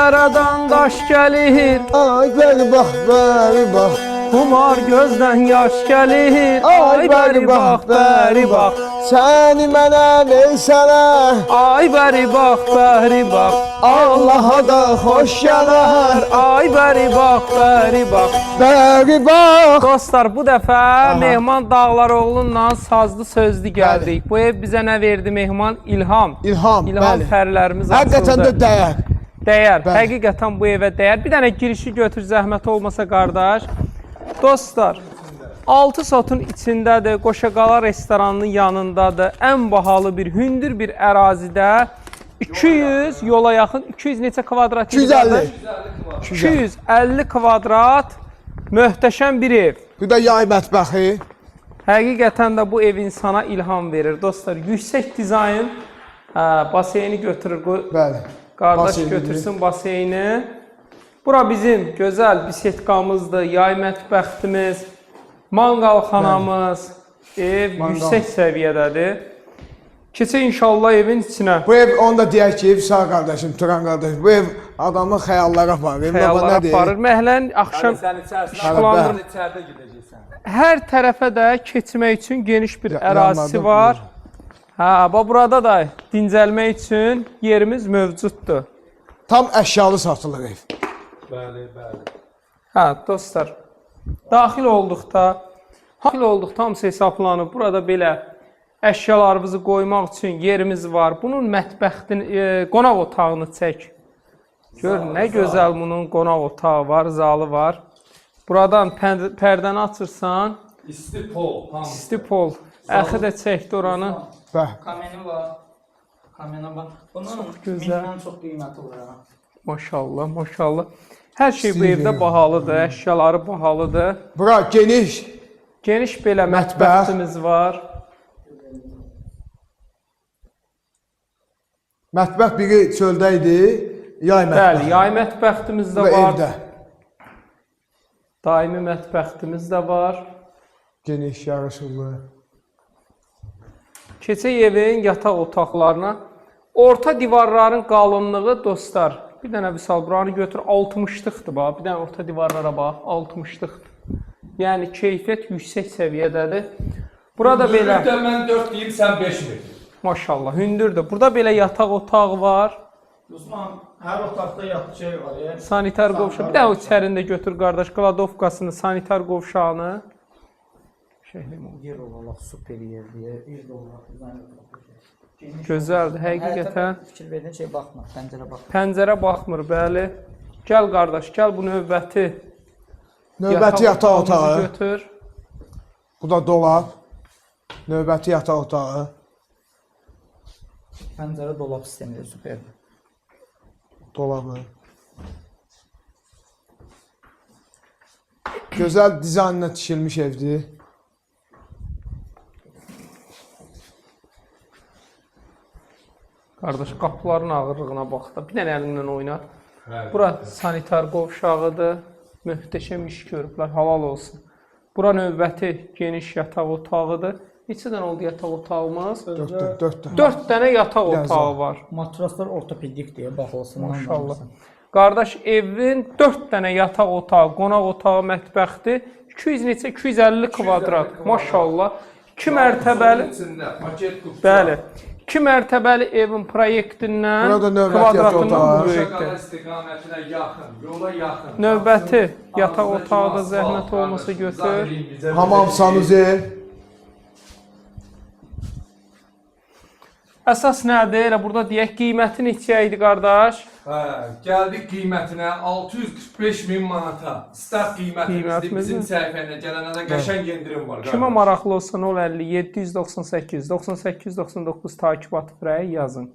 yaradan daş gəlir. Ay bəri bax, bəri bax. Xumar gözdən yaş gəlir. Ay bəri bax, bəri bax. Səni mənə versənə. Ay bəri bax, bəri bax. Allaha da xoş gələr. Ay bəri bax, bəri bax. Bəri bax. Dostlar, bu dəfə Mehman Dağlaroğlu'ndan sazlı sözlü gəldik. Bu ev bizə nə verdi Mehman? İlham. İlham, İlham bəli. pərlərimiz açıldı. Həqiqətən də dəyər. Dəyər. Bəli. Həqiqətən bu evə dəyər. Bir dənə girişi götür, zəhmət olmasa qardaş. Dostlar, 6 sotun içindədir, Qoşaqala restoranının yanındadır. Ən bahalı bir, hündür bir ərazidə 200 yola yaxın, 200 neçə kvadrat? 250. 250 kvadrat möhtəşəm bir ev. Bu da yay mətbəxi. Həqiqətən də bu ev insana ilham verir. Dostlar, yüksək dizayn, baseyni götürür. Bəli. Qardaş Baseyni götürsün baseyni. Bura bizim gözəl bisetkamızdır, yay mətbəxtimiz, manqal xanamız, ev yüksək səviyyədədir. Keçək inşallah evin içinə. Bu ev, onu da deyək ki, sağ qardaşım, Turan qardaş, bu ev adamın xəyallara aparır. Xəyallara aparır. Məhlən axşam işıqlandırır. İçəridə gedəcəksən. Hər tərəfə də keçmək üçün geniş bir ərazisi var. Burada da dincəlmək üçün yerimiz mövcuddur. Tam əşyalı satılır ev. Bəli, bəli. Dostlar, daxil olduqda hamısı hesablanıb. Burada belə əşyalarımızı qoymaq üçün yerimiz var. Bunun mətbəxtin, qonaq otağını çək. Gör, nə gözəl bunun qonaq otağı var, zalı var. Buradan pərdəni açırsan. İsti pol. İsti pol. Əxi də çəkdi oranı. Kameni var. Kamena bax. Bunun gözəl. mindən çox qiyməti var. Maşallah, maşallah. Hər şey bu evdə bahalıdır, əşyaları bahalıdır. Bura geniş. Geniş belə mətbəxtimiz var. Mətbəx biri çöldə idi, yay mətbəx. Bəli, yay mətbəxtimiz də Və var. evdə. Daimi mətbəxtimiz də var. Geniş, yarışıqlı. Keçək evin yataq otaqlarına. Orta divarların qalınlığı, dostlar, bir dənə misal, buranı götür, 60'lıqdır, bax. Bir dənə orta divarlara bax, 60'lıqdır. Yəni, keyfiyyət yüksək səviyyədədir. Burada belə... Hündürlükdə mən 4 deyim, sən 5 mi? Maşallah, hündürdür. Burada belə yataq otağı var. Osman, hər otaqda yatı şey var. Sanitar qovşağı. Bir dənə o içərində götür, qardaş, qladovkasını, sanitar qovşağını. Yer olaraq super yerdir. Gözəldir, həqiqətən. Fikir verdin şey baxmır, pəncərə baxmır. Pəncərə baxmır, bəli. Gəl qardaş, gəl bu növbəti Yataq otağı. Götür. Bu da dolab. Növbəti yataq otağı. Pəncərə dolab sistemidir, superdir. Dolabı. Gözəl dizaynla tikilmiş evdir. Qardaş, qapıların ağırlığına bax da, bir dənə əlindən oynat. Bura sanitar qovşağıdır, möhtəşəm iş görüblər, halal olsun. Bura növbəti geniş yataq otağıdır. Neçə dənə oldu yataq otağımız? 4 dənə yataq otağı var. Matraslar ortopedik deyə baxılsın. Maşallah. Qardaş, evin 4 dənə yataq otağı, qonaq otağı, mətbəxti, 250 kvadrat, maşallah. 2 mərtəbəli, bəli. 2 mərtəbəli evin proyektindən kvadratının böyükdür. İstiqamətinə yaxın, yola yaxın. Növbəti yataq otağı da zəhmət olmasa götür. Hamam sanuzel. Əsas nədir? Elə burada deyək, qiyməti neçə idi, qardaş? Gəldik qiymətinə 645.000 manata. Start qiymətimiz bizim səhifəyə gələnə də qəşəng endirim var. Kimə maraqlı olsa 050 798 98 99 takip atıb rəy yazın.